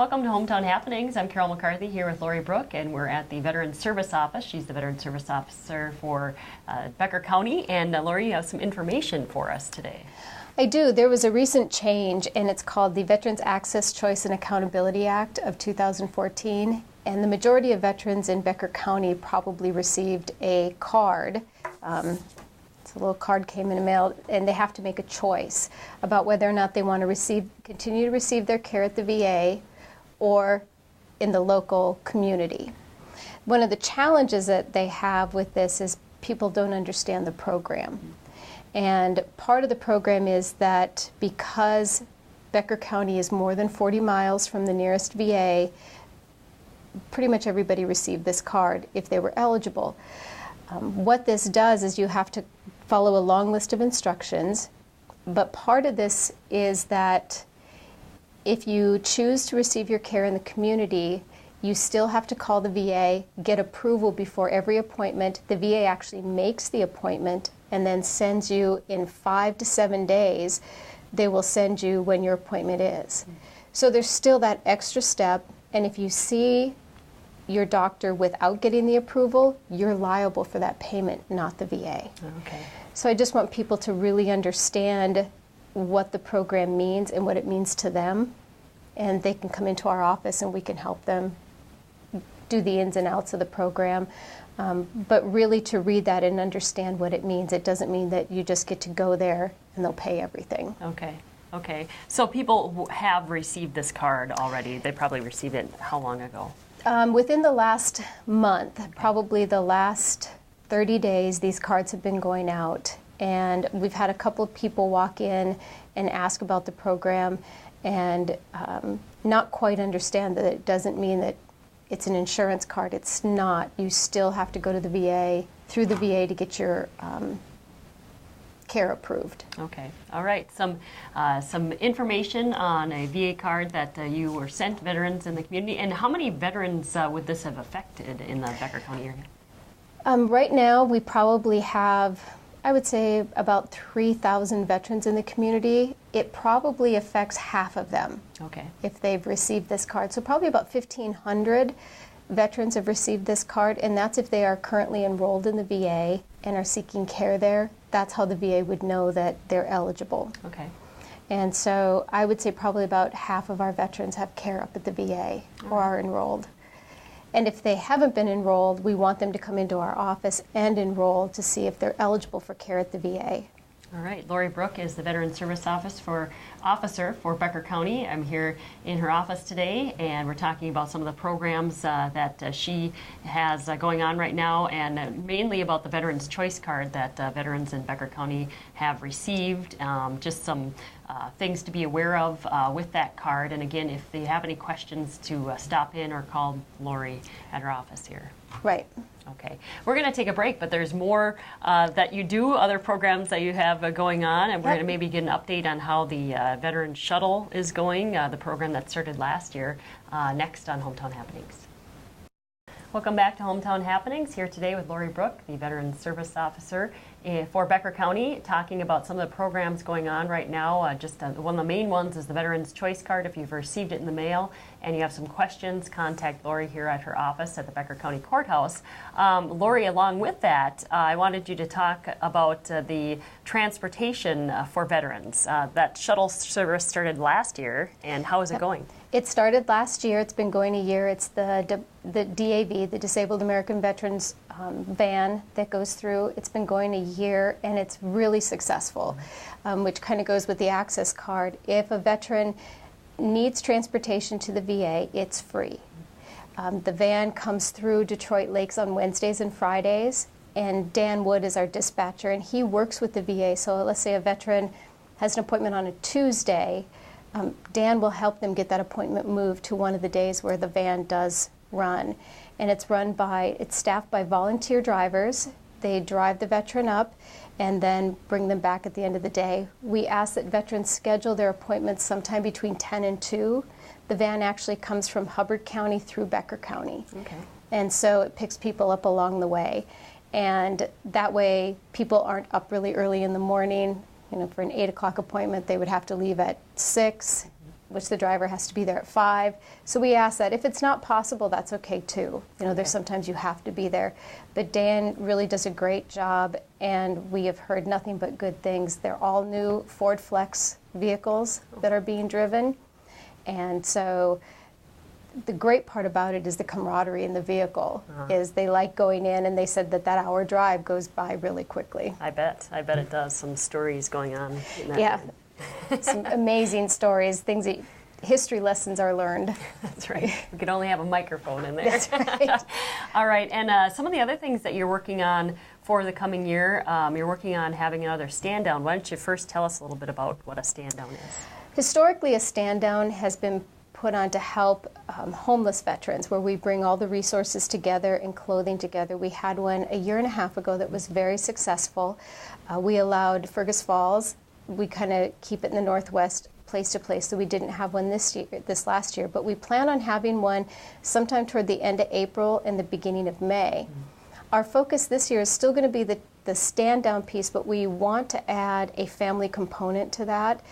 Welcome to Hometown Happenings. I'm Carol McCarthy here with Lori Brooke, and we're at the Veteran Service Office. She's the Veteran Service Officer for Becker County. And Lori, you have some information for us today. I do. There was a recent change, and it's called the Veterans Access, Choice, and Accountability Act of 2014. And the majority of veterans in Becker County probably received a card. A little card came in the mail, and they have to make a choice about whether or not they want to continue to receive their care at the VA or in the local community. One of the challenges that they have with this is people don't understand the program. And part of the program is that because Becker County is more than 40 miles from the nearest VA, pretty much everybody received this card if they were eligible. What this does is you have to follow a long list of instructions, but part of this is that if you choose to receive your care in the community, you still have to call the VA, get approval before every appointment. The VA actually makes the appointment and then sends you in 5 to 7 days. They will send you when your appointment is. So there's still that extra step, and if you see your doctor without getting the approval, you're liable for that payment, not the VA. Okay. So I just want people to really understand what the program means and what it means to them, and they can come into our office and we can help them do the ins and outs of the program. But really to read that and understand what it means. It doesn't mean that you just get to go there and they'll pay everything. Okay. Okay. So people who have received this card already, they probably received it how long ago? Within the last month, probably the last 30 days, these cards have been going out. And we've had a couple of people walk in and ask about the program and not quite understand that it doesn't mean that it's an insurance card. It's not. You still have to go to the VA, through the VA, to get your care approved. Okay. All right. Some information on a VA card that you were sent veterans in the community. And how many veterans would this have affected in the Becker County area? Right now, we probably have, I would say, about 3,000 veterans in the community. It probably affects half of them. Okay. If they've received this card. So probably about 1,500 veterans have received this card, and that's if they are currently enrolled in the VA and are seeking care there. That's how the VA would know that they're eligible. Okay. And so I would say probably about half of our veterans have care up at the VA or are enrolled. And if they haven't been enrolled, we want them to come into our office and enroll to see if they're eligible for care at the VA. All right. Lori Brooke is the Veteran Service Officer for Becker County. I'm here in her office today, and we're talking about some of the programs that she has going on right now, and mainly about the Veterans Choice Card that veterans in Becker County have received. Just some things to be aware of with that card. And again, if you have any questions, to stop in or call Lori at her office here. Right. Okay. We're going to take a break, but there's more that you do, other programs that you have going on, and we're going to maybe get an update on how the Veteran Shuttle is going, the program that started last year, next on Hometown Happenings. Welcome back to Hometown Happenings, here today with Lori Brooke, the Veteran Service Officer for Becker County, talking about some of the programs going on right now. One of the main ones is the Veterans Choice Card. If you've received it in the mail and you have some questions, contact Lori here at her office at the Becker County Courthouse. Lori, along with that, I wanted you to talk about the transportation for veterans. That shuttle service started last year, and how is it going? It started last year. It's been going a year. It's the DAV, the Disabled American Veterans van that goes through. It's been going a year, and it's really successful, which kind of goes with the access card. If a veteran needs transportation to the VA, it's free. The van comes through Detroit Lakes on Wednesdays and Fridays, and Dan Wood is our dispatcher, and he works with the VA. So let's say a veteran has an appointment on a Tuesday, Dan will help them get that appointment moved to one of the days where the van does run. And it's staffed by volunteer drivers. They drive the veteran up and then bring them back at the end of the day. We ask that veterans schedule their appointments sometime between 10 and 2. The van actually comes from Hubbard County through Becker County. Okay. And so it picks people up along the way. And that way people aren't up really early in the morning. You know, for an 8 o'clock appointment, they would have to leave at 6. which the driver has to be there at 5. So we ask that. If it's not possible, that's okay too. There's sometimes you have to be there. But Dan really does a great job, and we have heard nothing but good things. They're all new Ford Flex vehicles that are being driven. And so the great part about it is the camaraderie in the vehicle, is they like going in, and they said that hour drive goes by really quickly. I bet it does. Some stories going on in that van. Some amazing stories, things that history lessons are learned. That's right. We could only have a microphone in there. That's right. All right, and some of the other things that you're working on for the coming year, you're working on having another stand down. Why don't you first tell us a little bit about what a stand down is? Historically, a stand down has been put on to help homeless veterans, where we bring all the resources together and clothing together. We had one a year and a half ago that was very successful. We allowed Fergus Falls. We kind of keep it in the Northwest, place to place, so we didn't have one this last year, but we plan on having one sometime toward the end of April and the beginning of May. Our focus this year is still going to be the stand down piece, but we want to add a family component to that.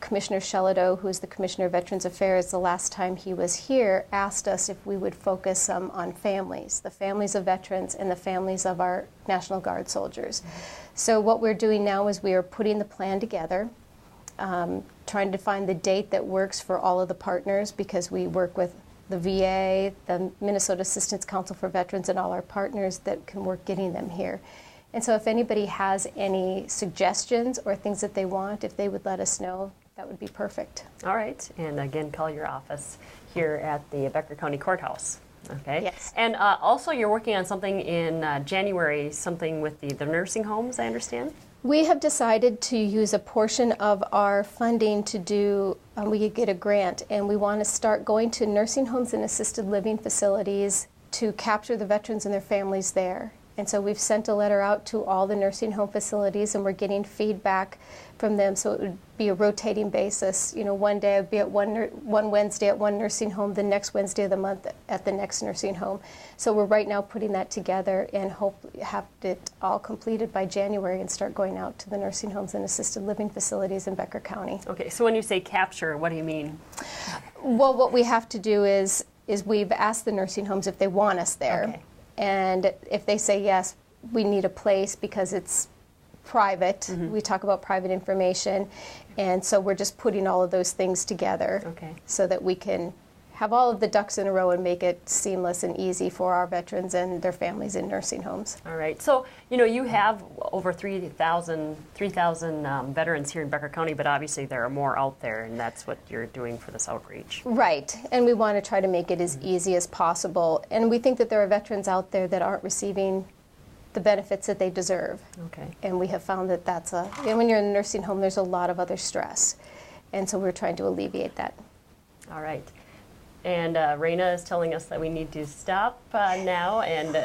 Commissioner Sheladow, who is the Commissioner of Veterans Affairs, the last time he was here, asked us if we would focus on families, the families of veterans and the families of our National Guard soldiers. So what we're doing now is we are putting the plan together, trying to find the date that works for all of the partners, because we work with the VA, the Minnesota Assistance Council for Veterans, and all our partners that can work getting them here. And so if anybody has any suggestions or things that they want, if they would let us know, that would be perfect. All right. And again, call your office here at the Becker County Courthouse. Okay. Yes. And also you're working on something in January, something with the nursing homes, I understand? We have decided to use a portion of our funding to do, we could get a grant, and we want to start going to nursing homes and assisted living facilities to capture the veterans and their families there. And so we've sent a letter out to all the nursing home facilities, and we're getting feedback from them. So it would be a rotating basis. One day I'd be at one Wednesday at one nursing home, the next Wednesday of the month at the next nursing home. So we're right now putting that together and hope have it all completed by January and start going out to the nursing homes and assisted living facilities in Becker County. Okay, so when you say capture, what do you mean? Well, what we have to do is we've asked the nursing homes if they want us there. Okay. And if they say yes, we need a place because it's private. We talk about private information. And so we're just putting all of those things together so that we can have all of the ducks in a row and make it seamless and easy for our veterans and their families in nursing homes. All right. So, you have over 3,000 veterans here in Becker County, but obviously there are more out there, and that's what you're doing for this outreach. Right. And we want to try to make it as easy as possible. And we think that there are veterans out there that aren't receiving the benefits that they deserve. Okay. And we have found that and when you're in a nursing home, there's a lot of other stress. And so we're trying to alleviate that. All right. And Raina is telling us that we need to stop now and...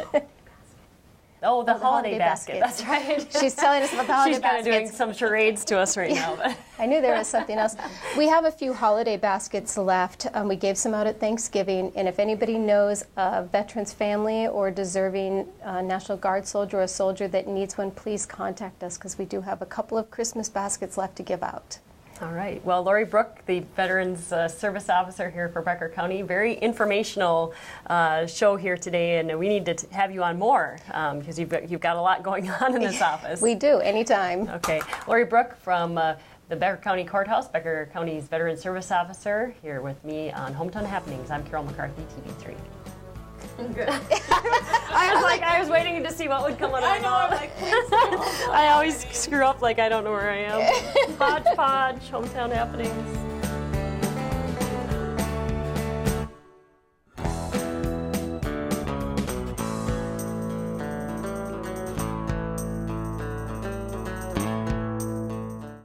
the holiday basket. That's right. She's telling us about the holiday baskets. She's kind of doing some charades to us right now. But. I knew there was something else. We have a few holiday baskets left. We gave some out at Thanksgiving, and if anybody knows a veteran's family or deserving National Guard soldier or a soldier that needs one, please contact us, because we do have a couple of Christmas baskets left to give out. All right. Well, Lori Brook, the Veterans Service Officer here for Becker County, very informational show here today, and we need to have you on more because you've got a lot going on in this office. We do, anytime. Okay. Lori Brook from the Becker County Courthouse, Becker County's Veterans Service Officer, here with me on Hometown Happenings. I'm Carol McCarthy, TV3. Good. I was waiting to see what would come out of my mouth. I'm like, please. I always screw up like I don't know where I am. Hodgepodge, Hometown Happenings.